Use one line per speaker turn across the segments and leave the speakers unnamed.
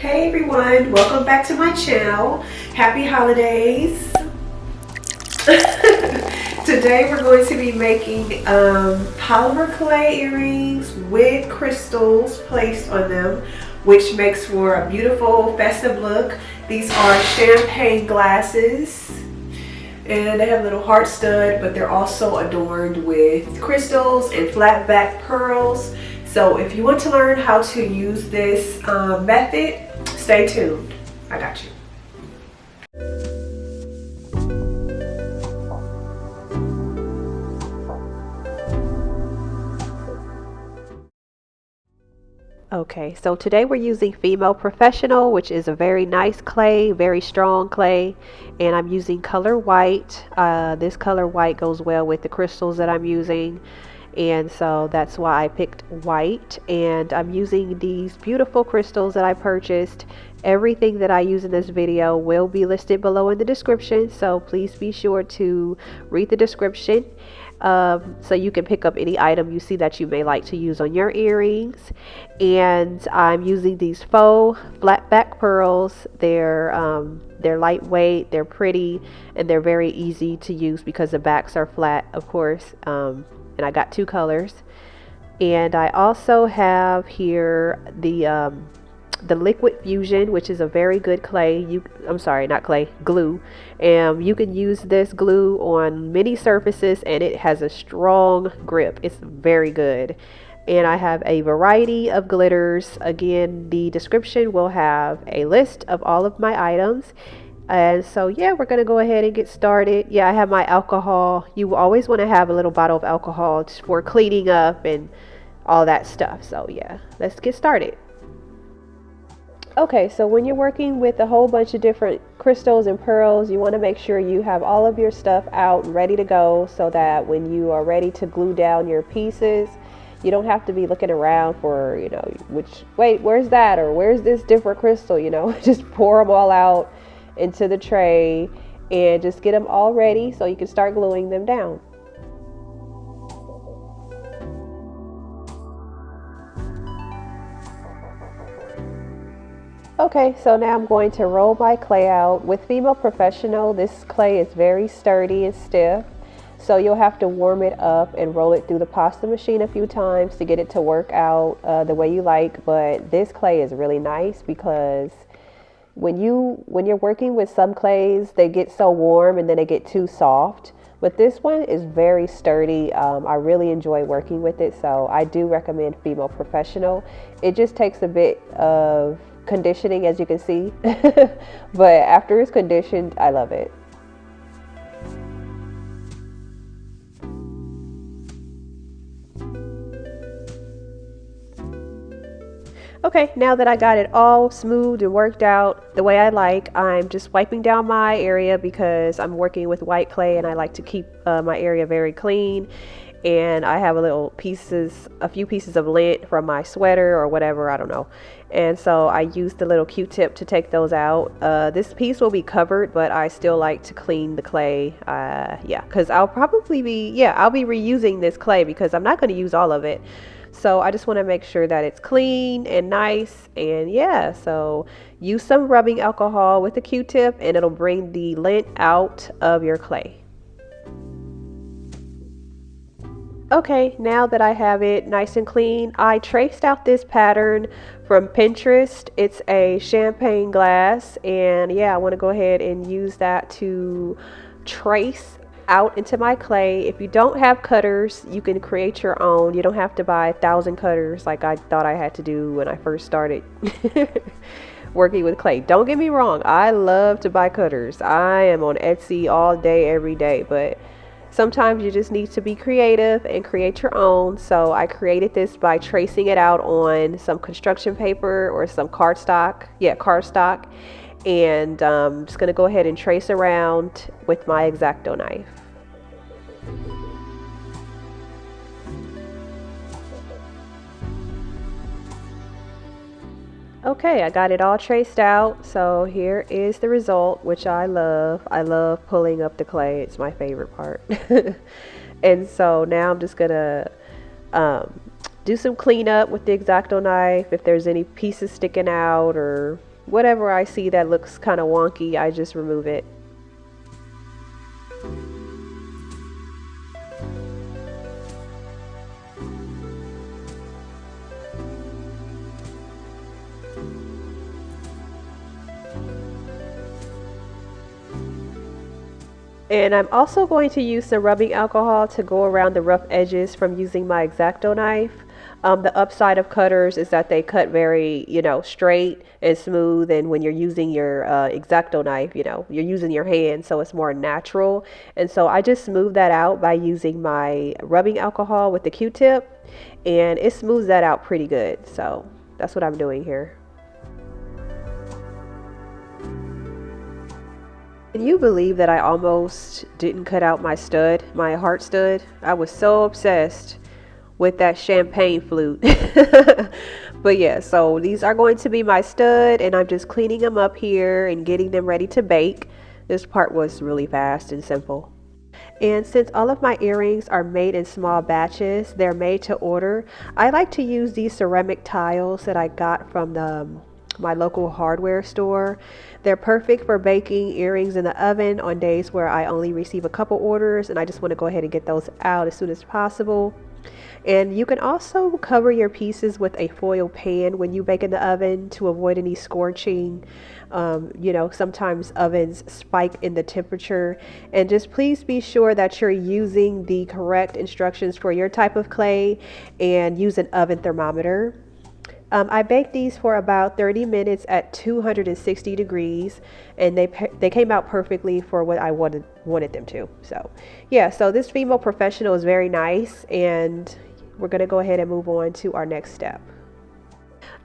Hey everyone, welcome back to my channel. Happy holidays. Today we're going to be making polymer clay earrings with crystals placed on them, which makes for a beautiful festive look. These are champagne glasses and they have a little heart stud, but they're also adorned with crystals and flat back pearls. So if you want to learn how to use this method, stay tuned. I got you. Okay, so today we're using Female Professional, which is a very nice clay, very strong clay, and I'm using color white. This color white goes well with the crystals that I'm using, and so that's why I picked white. And I'm using these beautiful crystals that I purchased. Everything that I use in this video will be listed below in the description, so please be sure to read the description so you can pick up any item you see that you may like to use on your earrings. And I'm using these faux flat back pearls. They're lightweight, they're pretty, and they're very easy to use because the backs are flat, of course. And I got two colors. And I also have here the Liquid Fusion, which is a very good clay. I'm sorry, not clay, glue. You can use this glue on many surfaces and it has a strong grip. It's very good. And I have a variety of glitters. Again, the description will have a list of all of my items. And so yeah, we're gonna go ahead and get started. Yeah, I have my alcohol. You always want to have a little bottle of alcohol for cleaning up and all that stuff. So yeah, let's get started. Okay, so when you're working with a whole bunch of different crystals and pearls, you want to make sure you have all of your stuff out and ready to go, so that when you are ready to glue down your pieces, you don't have to be looking around for, wait, where's that, or where's this different crystal, just pour them all out into the tray and just get them all ready so you can start gluing them down. Okay, so now I'm going to roll my clay out. With Female Professional, this clay is very sturdy and stiff, so you'll have to warm it up and roll it through the pasta machine a few times to get it to work out the way you like. But this clay is really nice because when you're working with some clays, they get so warm and then they get too soft. But this one is very sturdy. I really enjoy working with it, so I do recommend Female Professional. It just takes a bit of conditioning, as you can see, but after it's conditioned, I love it. Okay, now that I got it all smooth and worked out the way I like, I'm just wiping down my area because I'm working with white clay and I like to keep my area very clean. And I have a few pieces of lint from my sweater or whatever, I don't know. And so I used the little Q-tip to take those out. This piece will be covered, but I still like to clean the clay. Because I'll be reusing this clay because I'm not going to use all of it. So I just want to make sure that it's clean and nice. And yeah, so use some rubbing alcohol with the Q-tip and it'll bring the lint out of your clay. Okay, now that I have it nice and clean, I traced out this pattern from Pinterest. It's a champagne glass, and yeah, I want to go ahead and use that to trace out into my clay. If you don't have cutters, you can create your own. You don't have to buy 1,000 cutters like I thought I had to do when I first started working with clay. Don't get me wrong, I love to buy cutters. I am on Etsy all day, every day, but sometimes you just need to be creative and create your own. So I created this by tracing it out on some construction paper or some cardstock. Yeah, cardstock. And I'm just going to go ahead and trace around with my X-Acto knife. Okay, I got it all traced out. So here is the result, which I love. I love pulling up the clay. It's my favorite part. And so now I'm just gonna do some cleanup with the X-Acto knife. If there's any pieces sticking out or whatever I see that looks kind of wonky, I just remove it. And I'm also going to use some rubbing alcohol to go around the rough edges from using my X-Acto knife. The upside of cutters is that they cut very, straight and smooth. And when you're using your X-Acto knife, you're using your hand, so it's more natural. And so I just smooth that out by using my rubbing alcohol with the Q-tip, and it smooths that out pretty good. So that's what I'm doing here. Can you believe that I almost didn't cut out my stud, my heart stud? I was so obsessed with that champagne flute. But yeah, so these are going to be my stud, and I'm just cleaning them up here and getting them ready to bake. This part was really fast and simple. And since all of my earrings are made in small batches, they're made to order, I like to use these ceramic tiles that I got from my local hardware store. They're perfect for baking earrings in the oven on days where I only receive a couple orders and I just want to go ahead and get those out as soon as possible. And you can also cover your pieces with a foil pan when you bake in the oven to avoid any scorching. Sometimes ovens spike in the temperature, and just please be sure that you're using the correct instructions for your type of clay and use an oven thermometer. I baked these for about 30 minutes at 260 degrees, and they came out perfectly for what I wanted them to. So yeah, so this female professional is very nice, and we're going to go ahead and move on to our next step.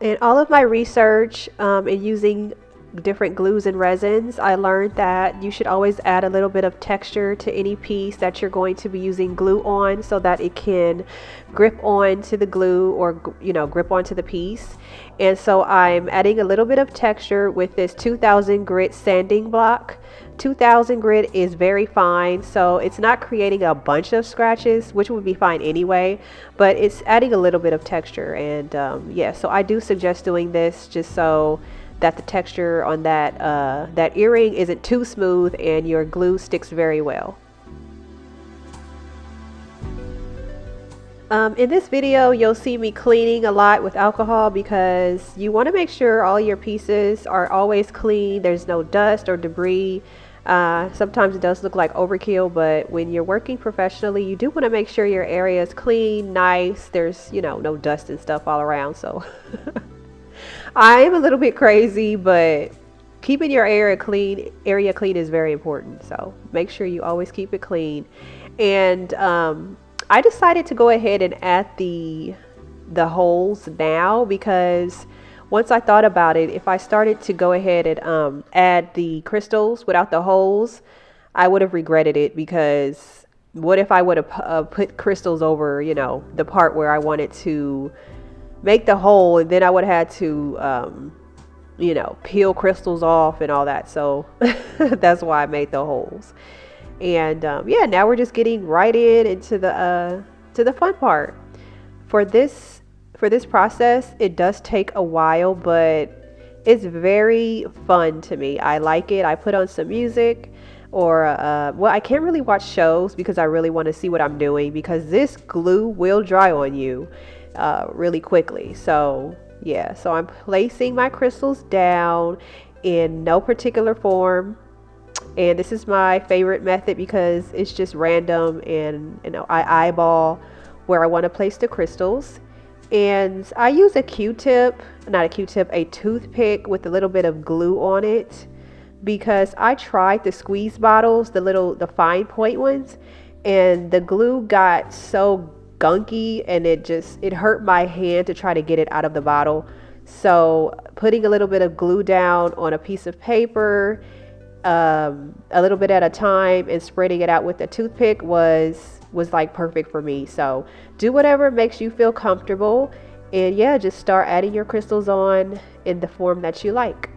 In all of my research in using different glues and resins, I learned that you should always add a little bit of texture to any piece that you're going to be using glue on, so that it can grip onto the glue or grip onto the piece. And so I'm adding a little bit of texture with this 2000 grit sanding block. 2000 grit is very fine, so it's not creating a bunch of scratches, which would be fine anyway, but it's adding a little bit of texture. And yeah, so I do suggest doing this just so that the texture on that earring isn't too smooth and your glue sticks very well. In this video, you'll see me cleaning a lot with alcohol because you want to make sure all your pieces are always clean. There's no dust or debris. Sometimes it does look like overkill, but when you're working professionally, you do want to make sure your area is clean, nice. There's, no dust and stuff all around. So I am a little bit crazy, but keeping your area clean is very important. So make sure you always keep it clean. And I decided to go ahead and add the holes now, because once I thought about it, if I started to go ahead and add the crystals without the holes, I would have regretted it, because what if I would have put crystals over, the part where I wanted to make the hole, and then I would have had to peel crystals off and all that. So that's why I made the holes. And yeah, now we're just getting right into the fun part. For this process, it does take a while, but it's very fun to me. I like it. I put on some music, or well, I can't really watch shows because I really want to see what I'm doing, because this glue will dry on you really quickly. So yeah, so I'm placing my crystals down in no particular form, and this is my favorite method because it's just random, and I eyeball where I want to place the crystals. And I use a toothpick with a little bit of glue on it, because I tried the squeeze bottles, the fine point ones, and the glue got so gunky, and it hurt my hand to try to get it out of the bottle. So putting a little bit of glue down on a piece of paper, a little bit at a time, and spreading it out with a toothpick was like perfect for me. So do whatever makes you feel comfortable, and yeah, just start adding your crystals on in the form that you like.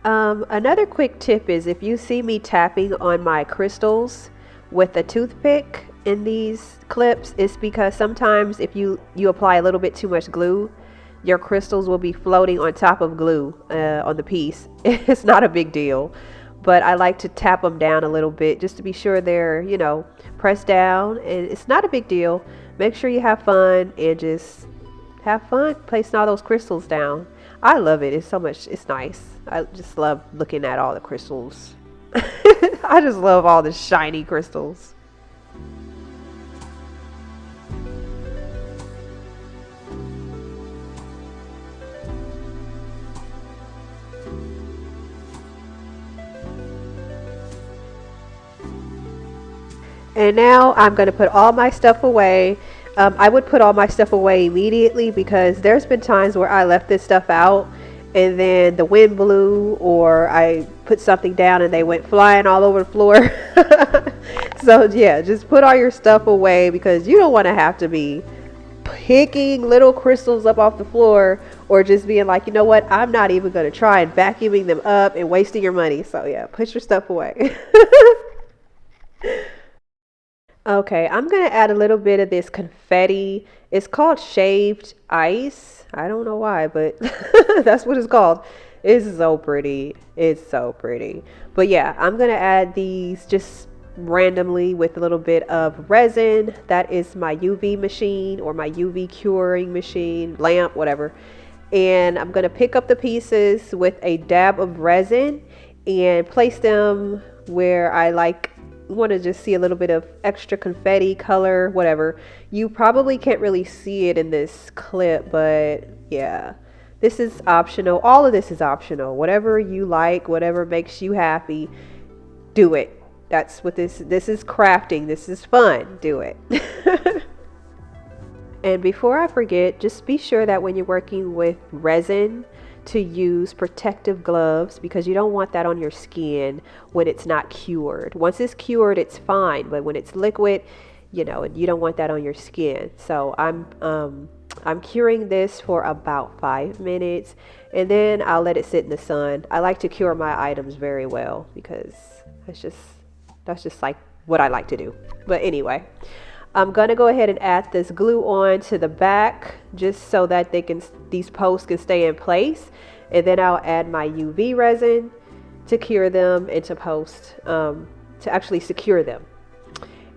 Another quick tip is, if you see me tapping on my crystals with a toothpick in these clips, it's because sometimes if you apply a little bit too much glue, your crystals will be floating on top of glue on the piece. It's not a big deal, but I like to tap them down a little bit just to be sure they're, pressed down, and it's not a big deal. Make sure you have fun and just have fun placing all those crystals down. I love it. It's nice. I just love looking at all the crystals. I just love all the shiny crystals. And now I'm going to put all my stuff away. I would put all my stuff away immediately because there's been times where I left this stuff out and then the wind blew, or I put something down and they went flying all over the floor. So yeah, just put all your stuff away because you don't want to have to be picking little crystals up off the floor, or just being like, you know what, I'm not even going to try and vacuuming them up and wasting your money. So yeah, put your stuff away. Okay, I'm gonna add a little bit of this confetti. It's called shaved ice. I don't know why, but that's what it's called. It's so pretty. It's so pretty. But yeah, I'm gonna add these just randomly with a little bit of resin. That is my UV machine, or my UV curing machine, lamp, whatever. And I'm gonna pick up the pieces with a dab of resin and place them where I want to just see a little bit of extra confetti, color, whatever. You probably can't really see it in this clip, but yeah, this is optional. All of this is optional. Whatever you like, whatever makes you happy, do it. That's what this is crafting. This is fun. Do it. And before I forget, just be sure that when you're working with resin, to use protective gloves, because you don't want that on your skin when it's not cured. Once it's cured, it's fine, but when it's liquid, you don't want that on your skin. So I'm curing this for about 5 minutes, and then I'll let it sit in the sun. I like to cure my items very well because that's just like what I like to do. But anyway, I'm gonna go ahead and add this glue on to the back just so that these posts can stay in place, and then I'll add my UV resin to cure them and to actually secure them.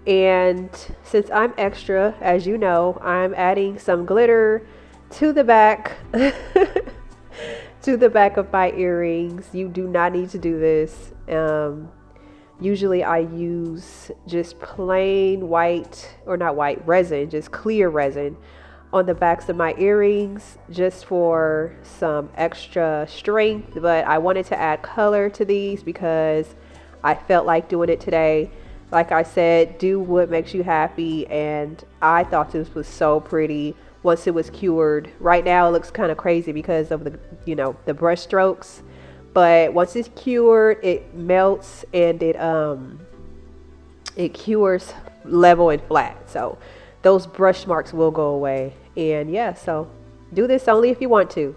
And since I'm extra, as you know, I'm adding some glitter to the back to the back of my earrings. You do not need to do this. Usually I use just plain white, or not white, resin, just clear resin on the backs of my earrings just for some extra strength. But I wanted to add color to these because I felt like doing it today. Like I said, do what makes you happy, and I thought this was so pretty once it was cured. Right now it looks kind of crazy because of the brush strokes. But once it's cured, it melts and it cures level and flat. So those brush marks will go away. And yeah, so do this only if you want to.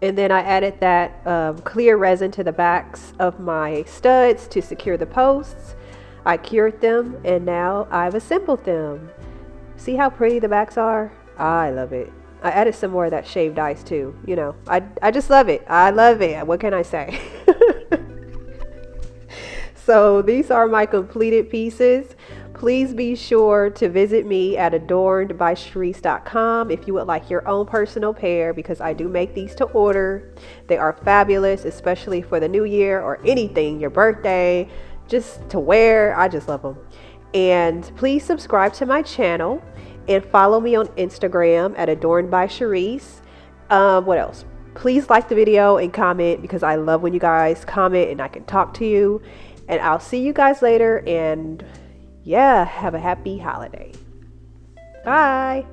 And then I added that clear resin to the backs of my studs to secure the posts. I cured them, and now I've assembled them. See how pretty the backs are? I love it. I added some more of that shaved ice too. I just love it. I love it. What can I say? So these are my completed pieces. Please be sure to visit me at adornedbycherice.com if you would like your own personal pair, because I do make these to order. They are fabulous, especially for the new year or anything, your birthday, just to wear. I just love them. And please subscribe to my channel and follow me on Instagram at adornedbycherice. What else? Please like the video and comment, because I love when you guys comment and I can talk to you. And I'll see you guys later, and yeah, have a happy holiday. Bye.